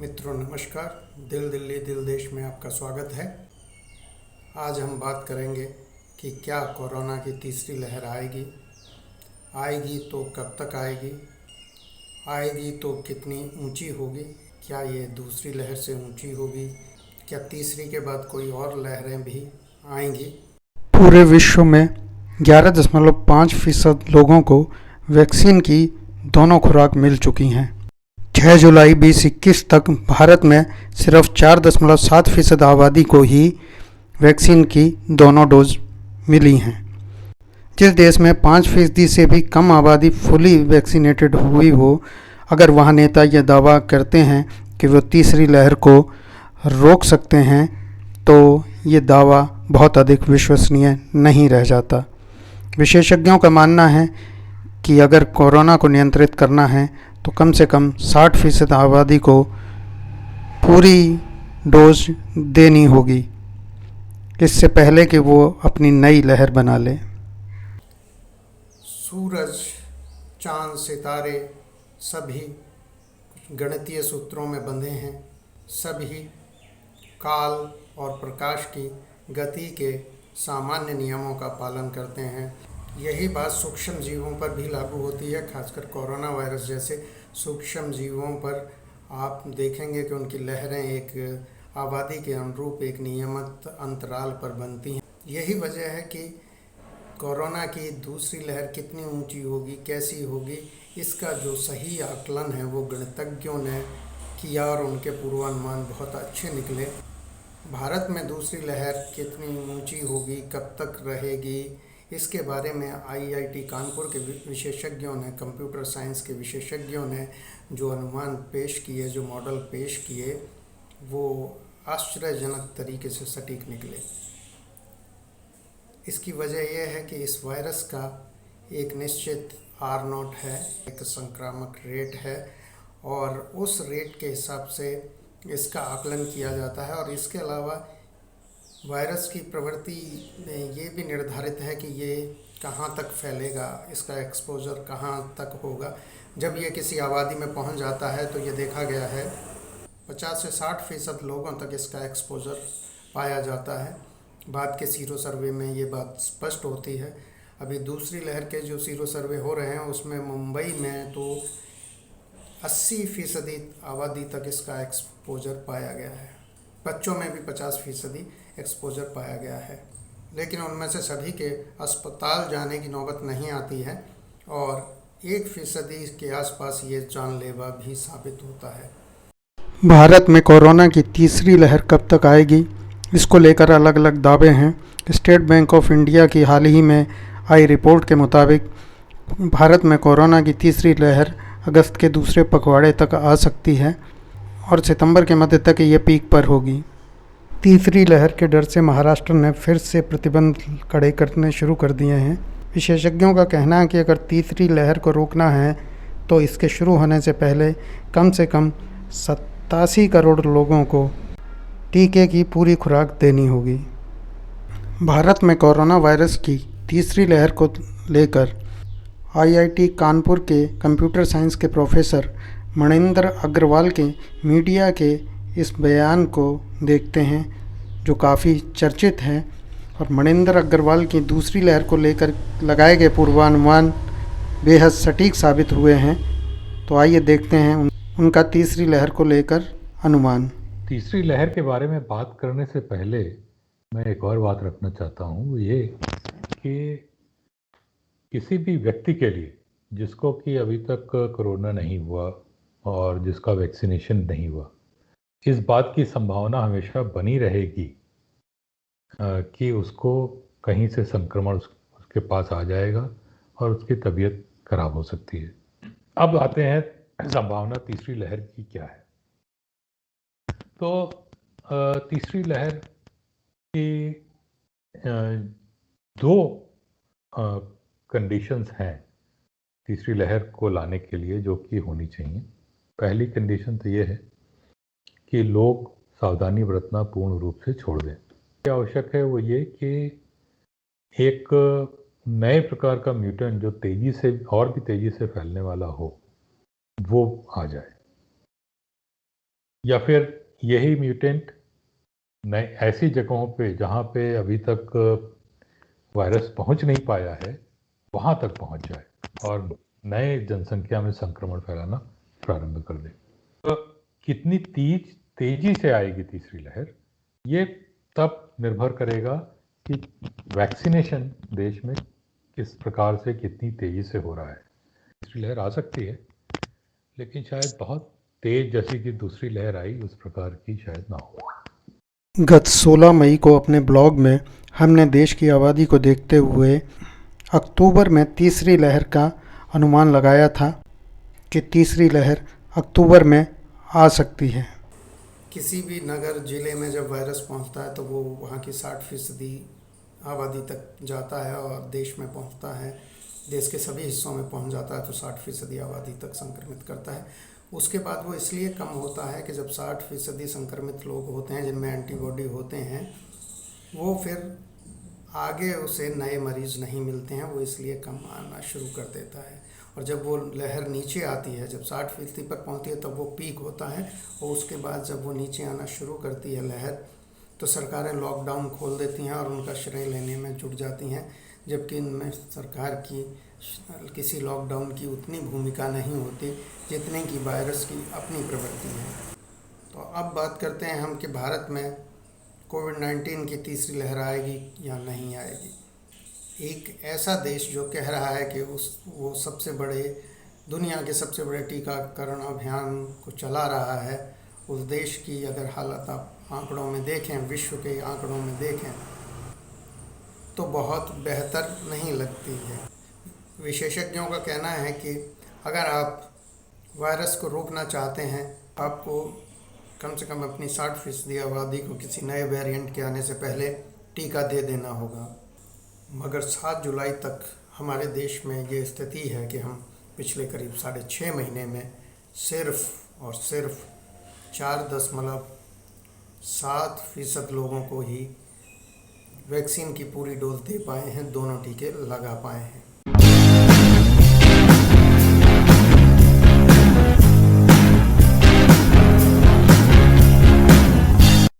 मित्रों नमस्कार। दिल दिल्ली दिल देश में आपका स्वागत है। आज हम बात करेंगे कि क्या कोरोना की तीसरी लहर आएगी। आएगी तो कब तक आएगी, आएगी तो कितनी ऊंची होगी, क्या ये दूसरी लहर से ऊंची होगी, क्या तीसरी के बाद कोई और लहरें भी आएंगी। पूरे विश्व में 11.5% लोगों को वैक्सीन की दोनों खुराक मिल चुकी हैं। 6 जुलाई 2021 तक भारत में सिर्फ 4.7% आबादी को ही वैक्सीन की दोनों डोज मिली हैं। जिस देश में 5% से भी कम आबादी फुली वैक्सीनेटेड हुई हो, अगर वहाँ नेता ये दावा करते हैं कि वो तीसरी लहर को रोक सकते हैं, तो ये दावा बहुत अधिक विश्वसनीय नहीं रह जाता। विशेषज्ञों का मानना है कि अगर कोरोना को नियंत्रित करना है तो कम से कम 60% आबादी को पूरी डोज देनी होगी, इससे पहले कि वो अपनी नई लहर बना ले। सूरज, चांद, सितारे सभी गणितीय सूत्रों में बंधे हैं। सभी काल और प्रकाश की गति के सामान्य नियमों का पालन करते हैं। यही बात सूक्ष्म जीवों पर भी लागू होती है। खासकर कोरोना वायरस जैसे सूक्ष्म जीवों पर आप देखेंगे कि उनकी लहरें एक आबादी के अनुरूप एक नियमित अंतराल पर बनती हैं। यही वजह है कि कोरोना की दूसरी लहर कितनी ऊंची होगी, कैसी होगी, इसका जो सही आकलन है वो गणितज्ञों ने किया और उनके पूर्वानुमान बहुत अच्छे निकले। भारत में दूसरी लहर कितनी ऊंची होगी, कब तक रहेगी, इसके बारे में आईआईटी कानपुर के विशेषज्ञों ने, कंप्यूटर साइंस के विशेषज्ञों ने जो अनुमान पेश किए, जो मॉडल पेश किए, वो आश्चर्यजनक तरीके से सटीक निकले। इसकी वजह यह है कि इस वायरस का एक निश्चित R0 है, एक संक्रामक रेट है, और उस रेट के हिसाब से इसका आकलन किया जाता है। और इसके अलावा वायरस की प्रवृत्ति ये भी निर्धारित है कि ये कहाँ तक फैलेगा, इसका एक्सपोजर कहाँ तक होगा। जब ये किसी आबादी में पहुंच जाता है तो ये देखा गया है 50 से 60% लोगों तक इसका एक्सपोजर पाया जाता है। बाद के सीरो सर्वे में ये बात स्पष्ट होती है। अभी दूसरी लहर के जो सीरो सर्वे हो रहे हैं उसमें मुंबई में तो 80% आबादी तक इसका एक्सपोजर पाया गया है। बच्चों में भी 50% एक्सपोजर पाया गया है, लेकिन उनमें से सभी के अस्पताल जाने की नौबत नहीं आती है और 1% के आसपास ये जानलेवा भी साबित होता है। भारत में कोरोना की तीसरी लहर कब तक आएगी, इसको लेकर अलग अलग दावे हैं। स्टेट बैंक ऑफ इंडिया की हाल ही में आई रिपोर्ट के मुताबिक भारत में कोरोना की तीसरी लहर अगस्त के दूसरे पखवाड़े तक आ सकती है और सितंबर के मध्य तक ये पीक पर होगी। तीसरी लहर के डर से महाराष्ट्र ने फिर से प्रतिबंध कड़े करने शुरू कर दिए हैं। विशेषज्ञों का कहना है कि अगर तीसरी लहर को रोकना है तो इसके शुरू होने से पहले कम से कम 87 करोड़ लोगों को टीके की पूरी खुराक देनी होगी। भारत में कोरोना वायरस की तीसरी लहर को लेकर आईआईटी कानपुर के कंप्यूटर साइंस के प्रोफेसर मणिंदर अग्रवाल के मीडिया के इस बयान को देखते हैं जो काफ़ी चर्चित है। और मणिंदर अग्रवाल की दूसरी लहर को लेकर लगाए गए पूर्वानुमान बेहद सटीक साबित हुए हैं। तो आइए देखते हैं उनका तीसरी लहर को लेकर अनुमान। तीसरी लहर के बारे में बात करने से पहले मैं एक और बात रखना चाहता हूँ, ये कि किसी भी व्यक्ति के लिए जिसको कि अभी तक कोरोना नहीं हुआ और जिसका वैक्सीनेशन नहीं हुआ, इस बात की संभावना हमेशा बनी रहेगी कि उसको कहीं से संक्रमण उसके पास आ जाएगा और उसकी तबीयत खराब हो सकती है। अब आते हैं संभावना तीसरी लहर की क्या है। तो तीसरी लहर की दो कंडीशंस हैं तीसरी लहर को लाने के लिए जो कि होनी चाहिए। पहली कंडीशन तो ये है कि लोग सावधानी बरतना पूर्ण रूप से छोड़ दें। क्या आवश्यक है वो ये कि एक नए प्रकार का म्यूटेंट जो तेज़ी से और भी तेज़ी से फैलने वाला हो वो आ जाए। या फिर यही म्यूटेंट नए ऐसी जगहों पे जहाँ पे अभी तक वायरस पहुँच नहीं पाया है वहाँ तक पहुँच जाए और नए जनसंख्या में संक्रमण फैलाना प्रारंभ कर दे। तो कितनी तेजी से आएगी तीसरी लहर, ये तब निर्भर करेगा कि वैक्सीनेशन देश में किस प्रकार से कितनी तेजी से हो रहा है। तीसरी लहर आ सकती है लेकिन शायद बहुत तेज जैसी कि दूसरी लहर आई उस प्रकार की शायद ना हो। गत 16 मई को अपने ब्लॉग में हमने देश की आबादी को देखते हुए अक्टूबर में तीसरी लहर का अनुमान लगाया था कि तीसरी लहर अक्टूबर में आ सकती है। किसी भी नगर जिले में जब वायरस पहुंचता है तो वो वहाँ की 60% आबादी तक जाता है और देश में पहुंचता है, देश के सभी हिस्सों में पहुंच जाता है तो 60% आबादी तक संक्रमित करता है। उसके बाद वो इसलिए कम होता है कि जब 60% संक्रमित लोग होते हैं जिनमें एंटीबॉडी होते हैं, वो फिर आगे उसे नए मरीज़ नहीं मिलते हैं, वो इसलिए कम आना शुरू कर देता है। और जब वो लहर नीचे आती है, जब 60% पर पहुंचती है तब वो पीक होता है और उसके बाद जब वो नीचे आना शुरू करती है लहर, तो सरकारें लॉकडाउन खोल देती हैं और उनका श्रेय लेने में जुट जाती हैं, जबकि इनमें सरकार की किसी लॉकडाउन की उतनी भूमिका नहीं होती जितने की वायरस की अपनी प्रवृत्ति है। तो अब बात करते हैं हम कि भारत में कोविड-19 की तीसरी लहर आएगी या नहीं आएगी। एक ऐसा देश जो कह रहा है कि वो दुनिया के सबसे बड़े टीकाकरण अभियान को चला रहा है, उस देश की अगर हालत आप आंकड़ों में देखें, विश्व के आंकड़ों में देखें, तो बहुत बेहतर नहीं लगती है। विशेषज्ञों का कहना है कि अगर आप वायरस को रोकना चाहते हैं, आपको कम से कम अपनी 60% आबादी को किसी नए वेरिएंट के आने से पहले टीका दे देना होगा। मगर 7 जुलाई तक हमारे देश में ये स्थिति है कि हम पिछले करीब 6.5 महीने में सिर्फ और सिर्फ 4.7% लोगों को ही वैक्सीन की पूरी डोज दे पाए हैं, दोनों टीके लगा पाए हैं।